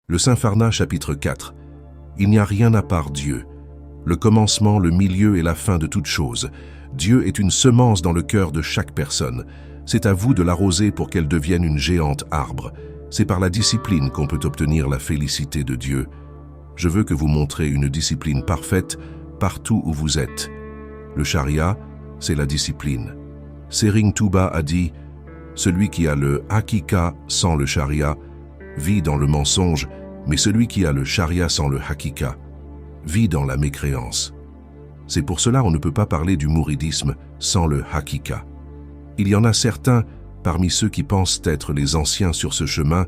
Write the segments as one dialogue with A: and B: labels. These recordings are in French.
A: Le Saint Pharna, chapitre 4. Il n'y a rien à part Dieu. Le commencement, le milieu et la fin de toute chose. Dieu est une semence dans le cœur de chaque personne. C'est à vous de l'arroser pour qu'elle devienne une géante arbre. C'est par la discipline qu'on peut obtenir la félicité de Dieu. Je veux que vous montrez une discipline parfaite partout où vous êtes. Le charia, c'est la discipline. Sering Touba a dit « Celui qui a le hakika sans le charia vit dans le mensonge, mais celui qui a le charia sans le hakika vit dans la mécréance. » C'est pour cela on ne peut pas parler du mouridisme sans le hakika. Il y en a certains parmi ceux qui pensent être les anciens sur ce chemin,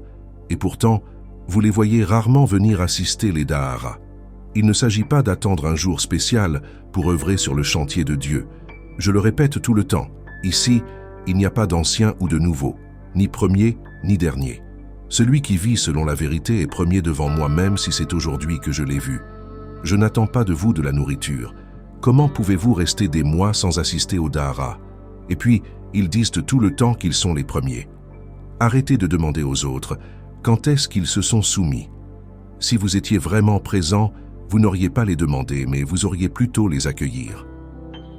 A: et pourtant, vous les voyez rarement venir assister les Dahara. Il ne s'agit pas d'attendre un jour spécial pour œuvrer sur le chantier de Dieu. Je le répète tout le temps, ici, il n'y a pas d'ancien ou de nouveau, ni premier ni dernier. Celui qui vit selon la vérité est premier devant moi même si c'est aujourd'hui que je l'ai vu. Je n'attends pas de vous de la nourriture. Comment pouvez-vous rester des mois sans assister aux Dahara? Et puis, ils disent tout le temps qu'ils sont les premiers. Arrêtez de demander aux autres, quand est-ce qu'ils se sont soumis? Si vous étiez vraiment présent, vous n'auriez pas les demander, mais vous auriez plutôt les accueillir.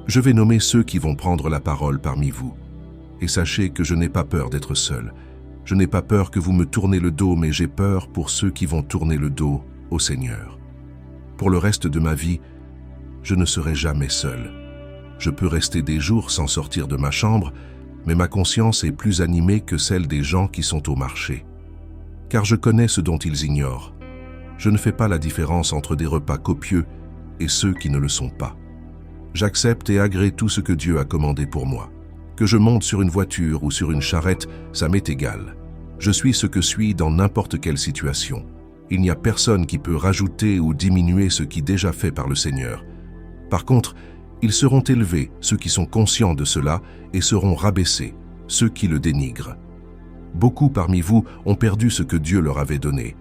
A: Je vais nommer ceux qui vont prendre la parole parmi vous. Et sachez que je n'ai pas peur d'être seul. Je n'ai pas peur que vous me tournez le dos, mais j'ai peur pour ceux qui vont tourner le dos au Seigneur. Pour le reste de ma vie, je ne serai jamais seul. Je peux rester des jours sans sortir de ma chambre, mais ma conscience est plus animée que celle des gens qui sont au marché. Car je connais ce dont ils ignorent. Je ne fais pas la différence entre des repas copieux et ceux qui ne le sont pas. J'accepte et agrée tout ce que Dieu a commandé pour moi. Que je monte sur une voiture ou sur une charrette, ça m'est égal. Je suis ce que suis dans n'importe quelle situation. Il n'y a personne qui peut rajouter ou diminuer ce qui est déjà fait par le Seigneur. Par contre, ils seront élevés, ceux qui sont conscients de cela, et seront rabaissés, ceux qui le dénigrent. Beaucoup parmi vous ont perdu ce que Dieu leur avait donné.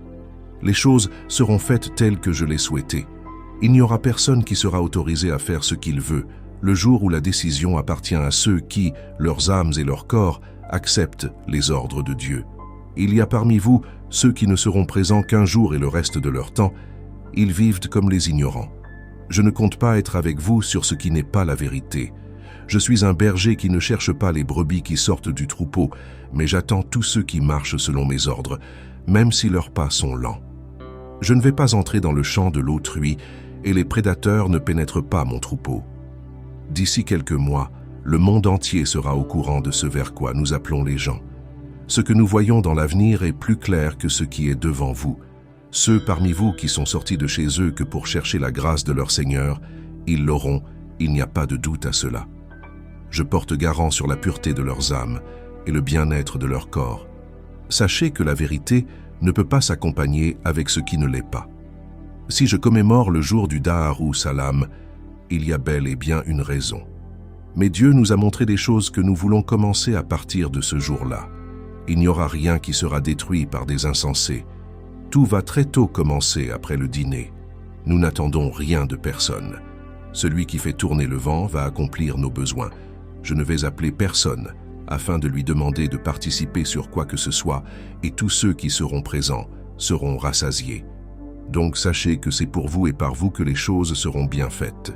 A: Les choses seront faites telles que je les souhaitais. Il n'y aura personne qui sera autorisé à faire ce qu'il veut, le jour où la décision appartient à ceux qui, leurs âmes et leur corps, acceptent les ordres de Dieu. Il y a parmi vous ceux qui ne seront présents qu'un jour et le reste de leur temps. Ils vivent comme les ignorants. Je ne compte pas être avec vous sur ce qui n'est pas la vérité. Je suis un berger qui ne cherche pas les brebis qui sortent du troupeau, mais j'attends tous ceux qui marchent selon mes ordres, même si leurs pas sont lents. Je ne vais pas entrer dans le champ de l'autrui, et les prédateurs ne pénètrent pas mon troupeau. D'ici quelques mois, le monde entier sera au courant de ce vers quoi nous appelons les gens. Ce que nous voyons dans l'avenir est plus clair que ce qui est devant vous. Ceux parmi vous qui sont sortis de chez eux que pour chercher la grâce de leur Seigneur, ils l'auront, il n'y a pas de doute à cela. Je porte garant sur la pureté de leurs âmes et le bien-être de leur corps. Sachez que la vérité ne peut pas s'accompagner avec ce qui ne l'est pas. Si je commémore le jour du Daharu Salam, il y a bel et bien une raison. Mais Dieu nous a montré des choses que nous voulons commencer à partir de ce jour-là. Il n'y aura rien qui sera détruit par des insensés. Tout va très tôt commencer après le dîner. Nous n'attendons rien de personne. Celui qui fait tourner le vent va accomplir nos besoins. Je ne vais appeler personne afin de lui demander de participer sur quoi que ce soit, et tous ceux qui seront présents seront rassasiés. Donc sachez que c'est pour vous et par vous que les choses seront bien faites.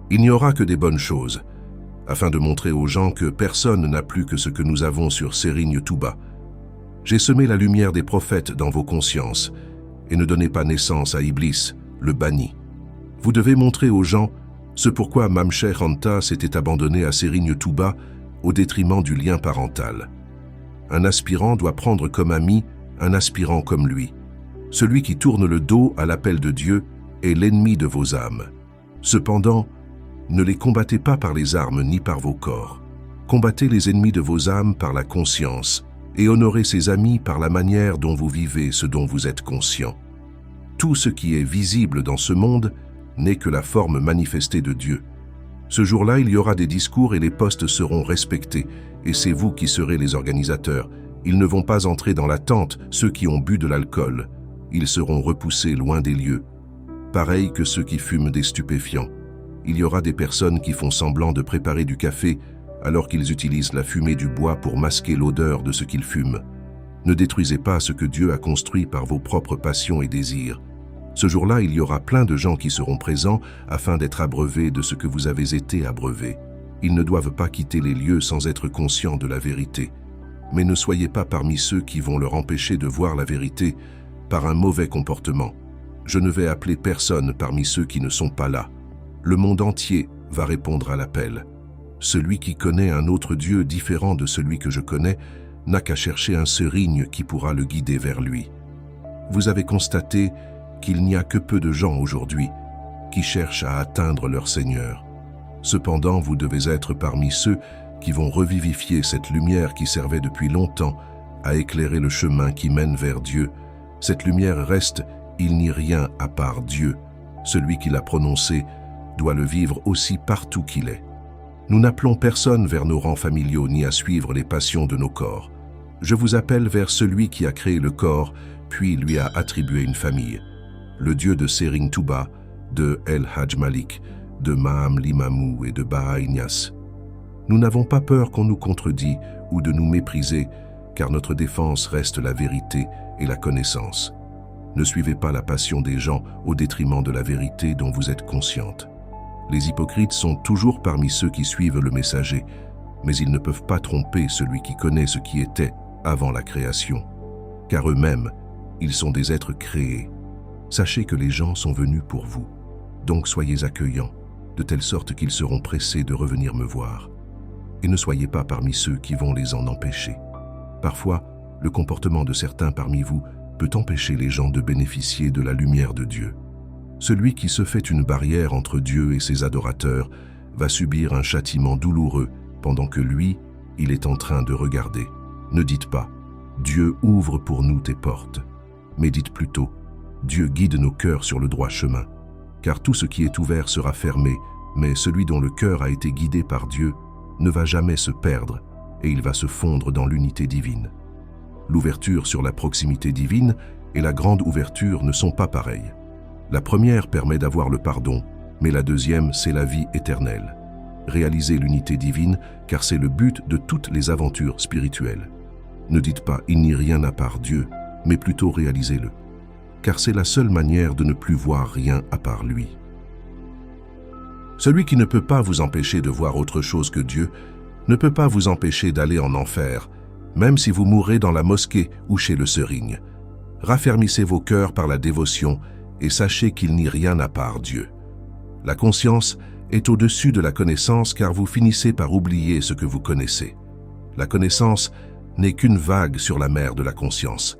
A: Il n'y aura que des bonnes choses, afin de montrer aux gens que personne n'a plus que ce que nous avons sur Sering Touba. J'ai semé la lumière des prophètes dans vos consciences, et ne donnez pas naissance à Iblis, le banni. Vous devez montrer aux gens ce pourquoi Mamsher Anta s'était abandonné à Sering Touba au détriment du lien parental. Un aspirant doit prendre comme ami un aspirant comme lui. Celui qui tourne le dos à l'appel de Dieu est l'ennemi de vos âmes. Cependant, ne les combattez pas par les armes ni par vos corps. Combattez les ennemis de vos âmes par la conscience et honorez ses amis par la manière dont vous vivez ce dont vous êtes conscient. Tout ce qui est visible dans ce monde n'est que la forme manifestée de Dieu. Ce jour-là, il y aura des discours et les postes seront respectés, et c'est vous qui serez les organisateurs. Ils ne vont pas entrer dans la tente, ceux qui ont bu de l'alcool. Ils seront repoussés loin des lieux. Pareil que ceux qui fument des stupéfiants. Il y aura des personnes qui font semblant de préparer du café alors qu'ils utilisent la fumée du bois pour masquer l'odeur de ce qu'ils fument. Ne détruisez pas ce que Dieu a construit par vos propres passions et désirs. Ce jour-là, il y aura plein de gens qui seront présents afin d'être abreuvés de ce que vous avez été abreuvés. Ils ne doivent pas quitter les lieux sans être conscients de la vérité. Mais ne soyez pas parmi ceux qui vont leur empêcher de voir la vérité par un mauvais comportement. Je ne vais appeler personne parmi ceux qui ne sont pas là. Le monde entier va répondre à l'appel. Celui qui connaît un autre Dieu différent de celui que je connais n'a qu'à chercher un serigne qui pourra le guider vers lui. Vous avez constaté qu'il n'y a que peu de gens aujourd'hui qui cherchent à atteindre leur Seigneur. Cependant, vous devez être parmi ceux qui vont revivifier cette lumière qui servait depuis longtemps à éclairer le chemin qui mène vers Dieu. Cette lumière reste, il n'y a rien à part Dieu. Celui qui l'a prononcé doit le vivre aussi partout qu'il est. Nous n'appelons personne vers nos rangs familiaux ni à suivre les passions de nos corps. Je vous appelle vers celui qui a créé le corps, puis lui a attribué une famille. Le Dieu de Sering Touba, de El Hajj Malik, de Maham Limamou et de Baha Ignace. Nous n'avons pas peur qu'on nous contredit ou de nous mépriser, car notre défense reste la vérité et la connaissance. Ne suivez pas la passion des gens au détriment de la vérité dont vous êtes consciente. Les hypocrites sont toujours parmi ceux qui suivent le messager, mais ils ne peuvent pas tromper celui qui connaît ce qui était avant la création, car eux-mêmes, ils sont des êtres créés. Sachez que les gens sont venus pour vous, donc soyez accueillants, de telle sorte qu'ils seront pressés de revenir me voir. Et ne soyez pas parmi ceux qui vont les en empêcher. Parfois, le comportement de certains parmi vous peut empêcher les gens de bénéficier de la lumière de Dieu. Celui qui se fait une barrière entre Dieu et ses adorateurs va subir un châtiment douloureux pendant que lui, il est en train de regarder. Ne dites pas « Dieu ouvre pour nous tes portes », mais dites plutôt « Dieu guide nos cœurs sur le droit chemin ». Car tout ce qui est ouvert sera fermé, mais celui dont le cœur a été guidé par Dieu ne va jamais se perdre et il va se fondre dans l'unité divine. L'ouverture sur la proximité divine et la grande ouverture ne sont pas pareilles. La première permet d'avoir le pardon, mais la deuxième, c'est la vie éternelle. Réalisez l'unité divine, car c'est le but de toutes les aventures spirituelles. Ne dites pas « il n'y a rien à part Dieu », mais plutôt réalisez-le, car c'est la seule manière de ne plus voir rien à part lui. Celui qui ne peut pas vous empêcher de voir autre chose que Dieu ne peut pas vous empêcher d'aller en enfer, même si vous mourrez dans la mosquée ou chez le serigne. Raffermissez vos cœurs par la dévotion et sachez qu'il n'y a rien à part Dieu. La conscience est au-dessus de la connaissance car vous finissez par oublier ce que vous connaissez. La connaissance n'est qu'une vague sur la mer de la conscience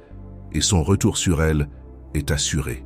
A: et son retour sur elle est assuré.